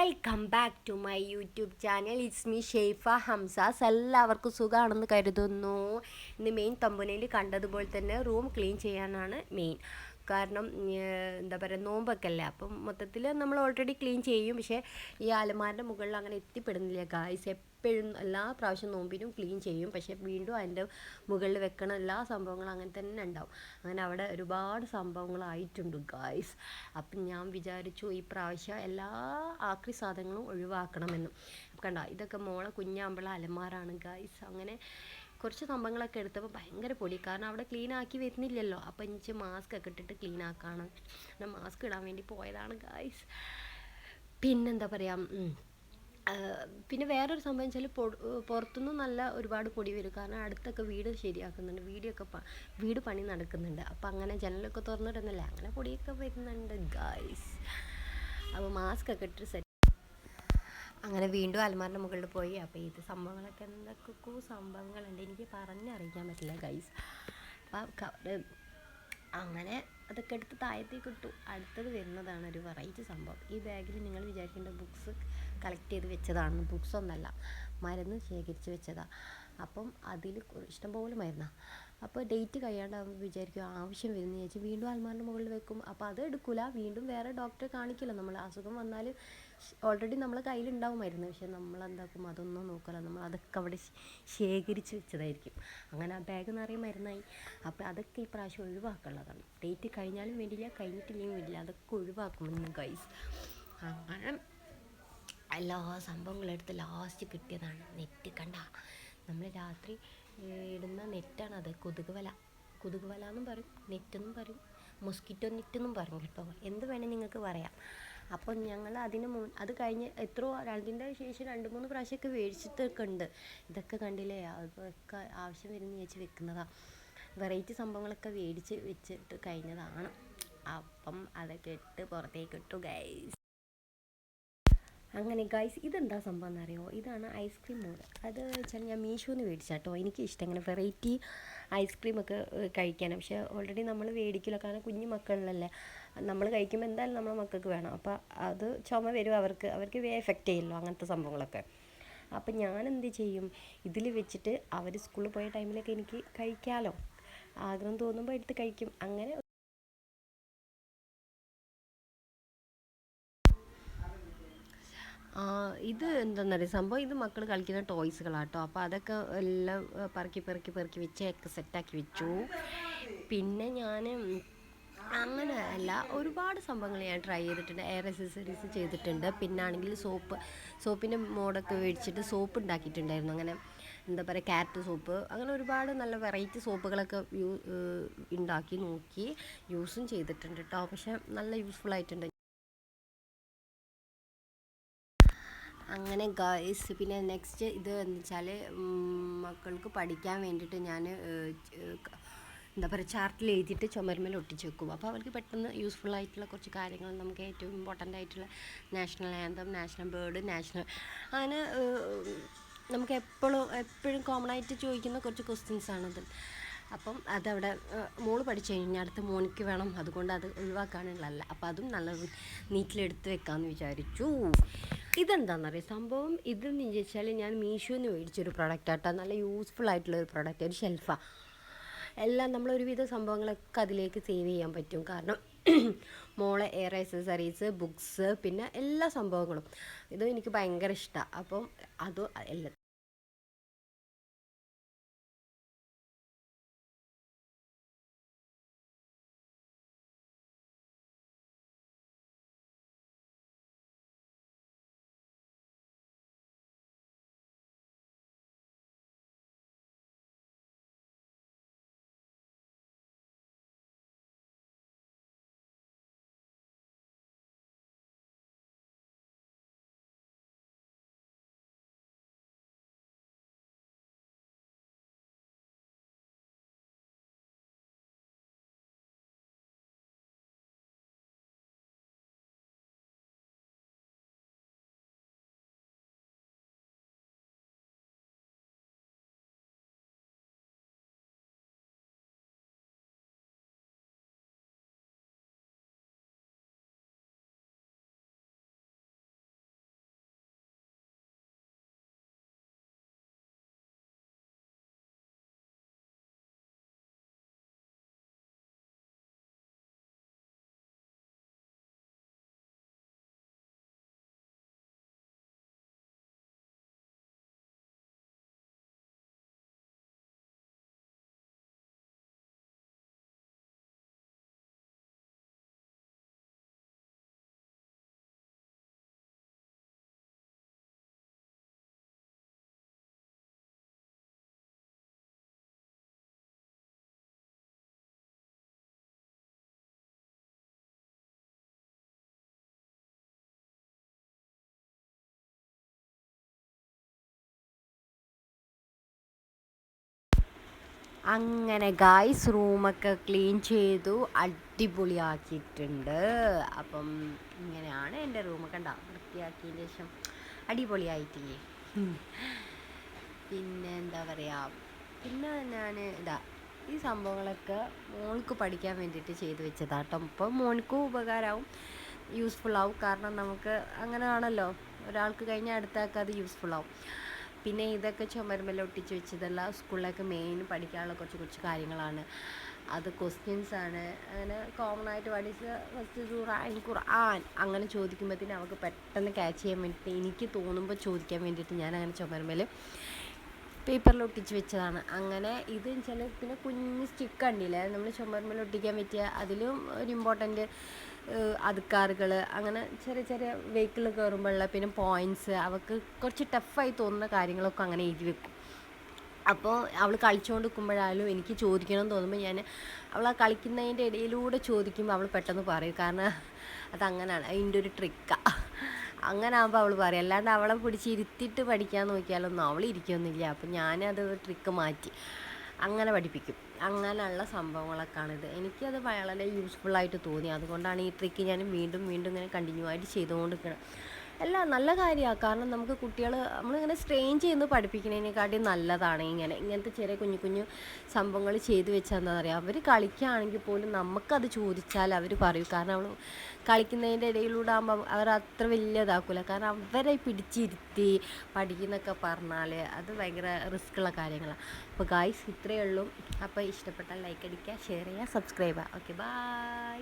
Welcome back to my YouTube channel. It's me Shaifa Hamsas. എല്ലാവർക്കും സുഖമാണെന്ന് കരുതുന്നു. ഇന്ന് മെയിൻ തമ്പനയിൽ കണ്ടതുപോലെ തന്നെ റൂം ക്ലീൻ ചെയ്യാനാണ് മെയിൻ. കാരണം എന്താ പറയുക, നോമ്പൊക്കെ അല്ലേ, അപ്പം മൊത്തത്തിൽ നമ്മൾ ഓൾറെഡി ക്ലീൻ ചെയ്യും. പക്ഷേ ഈ അലമാരിൻ്റെ മുകളിൽ അങ്ങനെ എത്തിപ്പെടുന്നില്ല ഗായ്സ്. എപ്പോഴും എല്ലാ പ്രാവശ്യം നോമ്പിനും ക്ലീൻ ചെയ്യും, പക്ഷേ വീണ്ടും അതിൻ്റെ മുകളിൽ വെക്കണ എല്ലാ സംഭവങ്ങളും അങ്ങനെ തന്നെ ഉണ്ടാവും. അങ്ങനെ അവിടെ ഒരുപാട് സംഭവങ്ങളായിട്ടുണ്ട് ഗായ്സ്. അപ്പം ഞാൻ വിചാരിച്ചു ഈ പ്രാവശ്യം എല്ലാ ആക്രി സാധനങ്ങളും ഒഴിവാക്കണമെന്നും. കണ്ട, ഇതൊക്കെ മോളെ കുഞ്ഞാമ്പള അലമാരാണ് ഗായ്സ്. അങ്ങനെ കുറച്ച് സംഭവങ്ങളൊക്കെ എടുത്തപ്പോൾ ഭയങ്കര പൊടി, കാരണം അവിടെ ക്ലീൻ ആക്കി വരുന്നില്ലല്ലോ. അപ്പം എനിക്ക് മാസ്ക് ഒക്കെ ഇട്ടിട്ട് ക്ലീൻ ആക്കാണ്. ഞാൻ മാസ്ക് ഇടാൻ വേണ്ടി പോയതാണ് ഗായ്സ്. പിന്നെന്താ പറയുക, പിന്നെ വേറൊരു സംഭവം വെച്ചാൽ പുറത്തുനിന്ന് നല്ല ഒരുപാട് പൊടി വരും. കാരണം അടുത്തൊക്കെ വീട് ശരിയാക്കുന്നുണ്ട്, വീട് പണി നടക്കുന്നുണ്ട്. അപ്പം അങ്ങനെ ജനലൊക്കെ തുറന്നിടുന്നില്ല, അങ്ങനെ പൊടിയൊക്കെ വരുന്നുണ്ട് ഗായ്സ്. അപ്പോൾ മാസ്ക് ഒക്കെ ഇട്ട് സെറ്റ്. അങ്ങനെ വീണ്ടും അലമാരിൻ്റെ മുകളിൽ പോയി. അപ്പോൾ ഇത് സംഭവങ്ങളൊക്കെ എന്തൊക്കെയോ സംഭവങ്ങളുണ്ട്, എനിക്ക് പറഞ്ഞറിയിക്കാൻ പറ്റില്ല ഗൈസ്. അപ്പം അങ്ങനെ അതൊക്കെ എടുത്ത് താഴത്തേക്ക് ഇട്ടു. അടുത്തത് വരുന്നതാണ് ഒരു വെറൈറ്റി സംഭവം. ഈ ബാഗിൽ നിങ്ങൾ വിചാരിക്കേണ്ട ബുക്സ് കളക്ട് ചെയ്ത് വെച്ചതാണെന്ന്. ബുക്സ് ഒന്നല്ല, മരുന്ന് ശേഖരിച്ച് വെച്ചതാണ്. അപ്പം അതിൽ ഇഷ്ടംപോലെ മരുന്നാണ്. അപ്പോൾ ഡേറ്റ് കഴിയാണ്ടാകുമ്പോൾ വിചാരിക്കും ആവശ്യം വരുന്ന ചോദിച്ചാൽ വീണ്ടും അലമാരിൻ്റെ മുകളിൽ വെക്കും. അപ്പോൾ അത് എടുക്കില്ല, വീണ്ടും വേറെ ഡോക്ടറെ കാണിക്കില്ല. നമ്മൾ അസുഖം വന്നാൽ ഓൾറെഡി നമ്മളെ കയ്യിലുണ്ടാവും മരുന്ന്, പക്ഷെ നമ്മളെന്താക്കും, അതൊന്നും നോക്കില്ല. നമ്മൾ അതൊക്കെ അവിടെ ശേഖരിച്ച് വെച്ചതായിരിക്കും. അങ്ങനെ ആ ബാഗ് നിറയെ മരുന്നായി. അപ്പോൾ അതൊക്കെ ഈ പ്രാവശ്യം ഒഴിവാക്കാനുള്ളതാണ്. ഡേറ്റ് കഴിഞ്ഞാലും വേണ്ടില്ല, കഴിഞ്ഞിട്ടില്ലെങ്കിൽ വേണ്ടില്ല, അതൊക്കെ ഒഴിവാക്കുമെന്ന് ഗൈസ്. അങ്ങനെ എല്ലാ സംഭവങ്ങളെടുത്ത് ലാസ്റ്റ് കിട്ടിയതാണ് നെറ്റ്. കണ്ട, നമ്മൾ രാത്രി ഇടുന്ന നെറ്റാണത്. കൊതുക് വല എന്നും പറയും, നെറ്റെന്നും പറയും, മൊസ്കിറ്റോ നെറ്റെന്നും പറയും കേട്ടോ. എന്ത് വേണേൽ നിങ്ങൾക്ക് പറയാം. അപ്പോൾ ഞങ്ങൾ അത് കഴിഞ്ഞ് അതിൻ്റെ ശേഷം 2-3 പ്രാവശ്യമൊക്കെ മേടിച്ചിട്ടൊക്കെ ഉണ്ട്. ഇതൊക്കെ കണ്ടില്ലേ, അതൊക്കെ ആവശ്യം വരുന്ന ചേച്ചി വെക്കുന്നതാണ്. വെറൈറ്റി സംഭവങ്ങളൊക്കെ മേടിച്ച് വെച്ചിട്ട് കഴിഞ്ഞതാണ്. അപ്പം അതൊക്കെ ഇട്ട് പുറത്തേക്ക് ഇട്ടു ഗൈസ്. അങ്ങനെ ഗൈസ്, ഇതെന്താ സംഭവം എന്നറിയോ? ഇതാണ് ഐസ്ക്രീം മോഡ്. അത് വെച്ചാൽ ഞാൻ മീഷോന്ന് മേടിച്ചാട്ടോ. എനിക്കിഷ്ടം ഇങ്ങനെ വെറൈറ്റി ഐസ്ക്രീമൊക്കെ കഴിക്കാനാണ്. പക്ഷേ ഓൾറെഡി നമ്മൾ മേടിക്കില്ല, കാരണം കുഞ്ഞു മക്കളിലല്ലേ, നമ്മൾ കഴിക്കുമ്പോൾ എന്തായാലും നമ്മളെ മക്കൾക്ക് വേണം. അപ്പോൾ അത് ചുമ വരും, അവർക്ക് എഫക്റ്റ് ചെയ്യല്ലോ അങ്ങനത്തെ സംഭവങ്ങളൊക്കെ. അപ്പം ഞാൻ എന്ത് ചെയ്യും, ഇതിൽ വെച്ചിട്ട് അവർ സ്കൂളിൽ പോയ ടൈമിലൊക്കെ എനിക്ക് കഴിക്കാമല്ലോ, ആഗ്രഹം തോന്നുമ്പോൾ എടുത്ത് കഴിക്കും. അങ്ങനെ ഇത് എന്താണെന്നറിയാം സംഭവം, ഇത് മക്കൾ കളിക്കുന്ന ടോയ്സുകളാട്ടോ. അപ്പോൾ അതൊക്കെ എല്ലാം പെറുക്കി വെച്ച് ഒക്കെ സെറ്റാക്കി വെച്ചു. പിന്നെ ഞാൻ അങ്ങനെ അല്ല, ഒരുപാട് സംഭവങ്ങൾ ഞാൻ ട്രൈ ചെയ്തിട്ടുണ്ട്. എയർ അക്സസറീസ് ചെയ്തിട്ടുണ്ട്. പിന്നാണെങ്കിൽ സോപ്പിൻ്റെ മോഡൊക്കെ മേടിച്ചിട്ട് സോപ്പ് ഉണ്ടാക്കിയിട്ടുണ്ടായിരുന്നു. അങ്ങനെ എന്താ പറയുക, ക്യാരറ്റ് സോപ്പ്, അങ്ങനെ ഒരുപാട് നല്ല വെറൈറ്റി സോപ്പുകളൊക്കെ ഉണ്ടാക്കി നോക്കി, യൂസും ചെയ്തിട്ടുണ്ട് കേട്ടോ. പക്ഷെ നല്ല യൂസ്ഫുൾ ആയിട്ടുണ്ട്. അങ്ങനെ ഗൈസ്, പിന്നെ നെക്സ്റ്റ് ഇത് എന്ന് വെച്ചാൽ മക്കൾക്ക് പഠിക്കാൻ വേണ്ടിയിട്ട് ഞാൻ എന്താ പറയുക, ചാർട്ടിൽ എഴുതിയിട്ട് ചുമരുമേൽ ഒട്ടിച്ച് വെക്കും. അപ്പോൾ അവർക്ക് പെട്ടെന്ന് യൂസ്ഫുൾ ആയിട്ടുള്ള കുറച്ച് കാര്യങ്ങൾ, നമുക്ക് ഏറ്റവും ഇമ്പോർട്ടൻ്റ് ആയിട്ടുള്ള നാഷണൽ ആന്തം, നാഷണൽ ബേർഡ്, അങ്ങനെ നമുക്ക് എപ്പോഴും കോമൺ ആയിട്ട് ചോദിക്കുന്ന കുറച്ച് ക്വസ്റ്റ്യൻസാണിത്. അപ്പം അതവിടെ മോള് പഠിച്ചു കഴിഞ്ഞാൽ അടുത്ത മോനിക്ക് വേണം, അതുകൊണ്ട് അത് ഒഴിവാക്കാനുള്ളതല്ല. അപ്പോൾ അതും നല്ല നീറ്റിലെടുത്ത് വെക്കാമെന്ന് വിചാരിച്ചു. ഇതെന്താണെന്നറിയാം സംഭവം, ഇതെന്ന് ചോദിച്ചാൽ ഞാൻ മീഷോന്ന് മേടിച്ചൊരു പ്രൊഡക്റ്റാട്ടോ. നല്ല യൂസ്ഫുൾ ആയിട്ടുള്ളൊരു പ്രൊഡക്റ്റ്, ഒരു ഷെൽഫാണ്. എല്ലാം നമ്മളൊരുവിധ സംഭവങ്ങളൊക്കെ അതിലേക്ക് സേവ് ചെയ്യാൻ പറ്റും. കാരണം മോളെ എയർ ആക്സസറീസ്, ബുക്സ്, പിന്നെ എല്ലാ സംഭവങ്ങളും. ഇതും എനിക്ക് ഭയങ്കര ഇഷ്ടമാണ്. അപ്പം അത് എല്ലാം അങ്ങനെ ഗായ്സ് റൂമൊക്കെ ക്ലീൻ ചെയ്തു അടിപൊളിയാക്കിയിട്ടുണ്ട്. അപ്പം ഇങ്ങനെയാണ് എൻ്റെ റൂമൊക്കെ ഉണ്ടാവും. വൃത്തിയാക്കിയതിന് ശേഷം അടിപൊളിയായിട്ടില്ലേ. പിന്നെ എന്താ പറയുക, പിന്നെ ഞാൻ ഈ സംഭവങ്ങളൊക്കെ മോൾക്ക് പഠിക്കാൻ വേണ്ടിയിട്ട് ചെയ്ത് വെച്ചതാട്ടോ. അപ്പം മോൾക്കും ഉപകാരമാവും, യൂസ്ഫുള്ളാവും. കാരണം നമുക്ക് അങ്ങനെ ആണല്ലോ, ഒരാൾക്ക് കഴിഞ്ഞാൽ അടുത്ത ആൾക്ക് അത് യൂസ്ഫുള്ളാവും. പിന്നെ ഇതൊക്കെ ചുമരുമേൽ ഒട്ടിച്ച് വെച്ചതല്ല, സ്കൂളിലൊക്കെ മെയിൻ പഠിക്കാനുള്ള കുറച്ച് കുറച്ച് കാര്യങ്ങളാണ്. അത് ക്വസ്റ്റ്യൻസാണ്. അങ്ങനെ കോമൺ ആയിട്ട് പഠിച്ച് ഫസ്റ്റ് ഖുർആൻ അങ്ങനെ ചോദിക്കുമ്പോഴത്തേനും അവൾക്ക് പെട്ടെന്ന് ക്യാച്ച് ചെയ്യാൻ വേണ്ടിയിട്ട്, എനിക്ക് തോന്നുമ്പോൾ ചോദിക്കാൻ വേണ്ടിയിട്ട് ഞാൻ അങ്ങനെ ചുമരുമേൽ പേപ്പറിൽ ഒട്ടിച്ച് വെച്ചതാണ്. അങ്ങനെ ഇത് വെച്ചാൽ പിന്നെ കുഞ്ഞ് സ്റ്റിക്ക് കണ്ടില്ലേ, നമ്മൾ ചുമരുമേൽ ഒട്ടിക്കാൻ പറ്റിയ, അതിലും ഒരു ഇമ്പോർട്ടൻറ്റ് അധികാറുകൾ, അങ്ങനെ ചെറിയ ചെറിയ വെഹിക്കിൾ കയറുമ്പോഴുള്ള, പിന്നെ പോയിൻറ്റ്സ്, അവൾക്ക് കുറച്ച് ടഫായി തോന്നുന്ന കാര്യങ്ങളൊക്കെ അങ്ങനെ എഴുതി വെക്കും. അപ്പോൾ അവൾ കളിച്ചുകൊണ്ട് നിൽക്കുമ്പോഴായാലും എനിക്ക് ചോദിക്കണം തോന്നുമ്പോൾ ഞാൻ അവൾ ആ കളിക്കുന്നതിൻ്റെ ഇടയിലൂടെ ചോദിക്കുമ്പോൾ അവൾ പെട്ടെന്ന് പറയും. കാരണം അതങ്ങനെയാണ്, അതിൻ്റെ ഒരു ട്രിക്കാണ്. അങ്ങനെ ആകുമ്പോൾ അവൾ പറയും. അല്ലാണ്ട് അവളെ പിടിച്ച് ഇരുത്തിയിട്ട് പഠിക്കാൻ നോക്കിയാലൊന്നും അവൾ ഇരിക്കുകയൊന്നുമില്ല. അപ്പം ഞാനത് ട്രിക്ക് മാറ്റി അങ്ങനെ പഠിപ്പിക്കും. അങ്ങനെയുള്ള സംഭവങ്ങളൊക്കെയാണിത്. എനിക്കത് വളരെ യൂസ്ഫുള്ളായിട്ട് തോന്നി. അതുകൊണ്ടാണ് ഈ ട്രിക്ക് ഞാൻ വീണ്ടും വീണ്ടും ഇങ്ങനെ കണ്ടിന്യൂ ആയിട്ട് ചെയ്തുകൊണ്ട് നിൽക്കണം. എല്ലാം നല്ല കാര്യമാണ്. കാരണം നമുക്ക് കുട്ടികൾ നമ്മളിങ്ങനെ സ്ട്രെയിൻ ചെയ്യുന്നത് പഠിപ്പിക്കുന്നതിനെക്കാട്ടിയും നല്ലതാണ് ഇങ്ങനത്തെ ചെറിയ കുഞ്ഞു കുഞ്ഞു സംഭവങ്ങൾ ചെയ്ത് വെച്ചാൽ എന്താ പറയുക, അവർ കളിക്കുകയാണെങ്കിൽ പോലും നമുക്കത് ചോദിച്ചാൽ അവർ പറയും. കാരണം അവൾ കളിക്കുന്നതിൻ്റെ ഇടയിലൂടെ ആകുമ്പോൾ അവർ അത്ര വലിയ ഇതാക്കില്ല. കാരണം അവരെ പിടിച്ചിരുത്തി പഠിക്കുന്നൊക്കെ പറഞ്ഞാൽ അത് ഭയങ്കര റിസ്ക്കുള്ള കാര്യങ്ങളാണ്. അപ്പോൾ ഗായ്സ് ഇത്രയേ ഉള്ളൂ. അപ്പോൾ ഇഷ്ടപ്പെട്ടാൽ ലൈക്ക് അടിക്കുക, ഷെയർ ചെയ്യുക, സബ്സ്ക്രൈബ് ചെയ്യുക. Okay, by.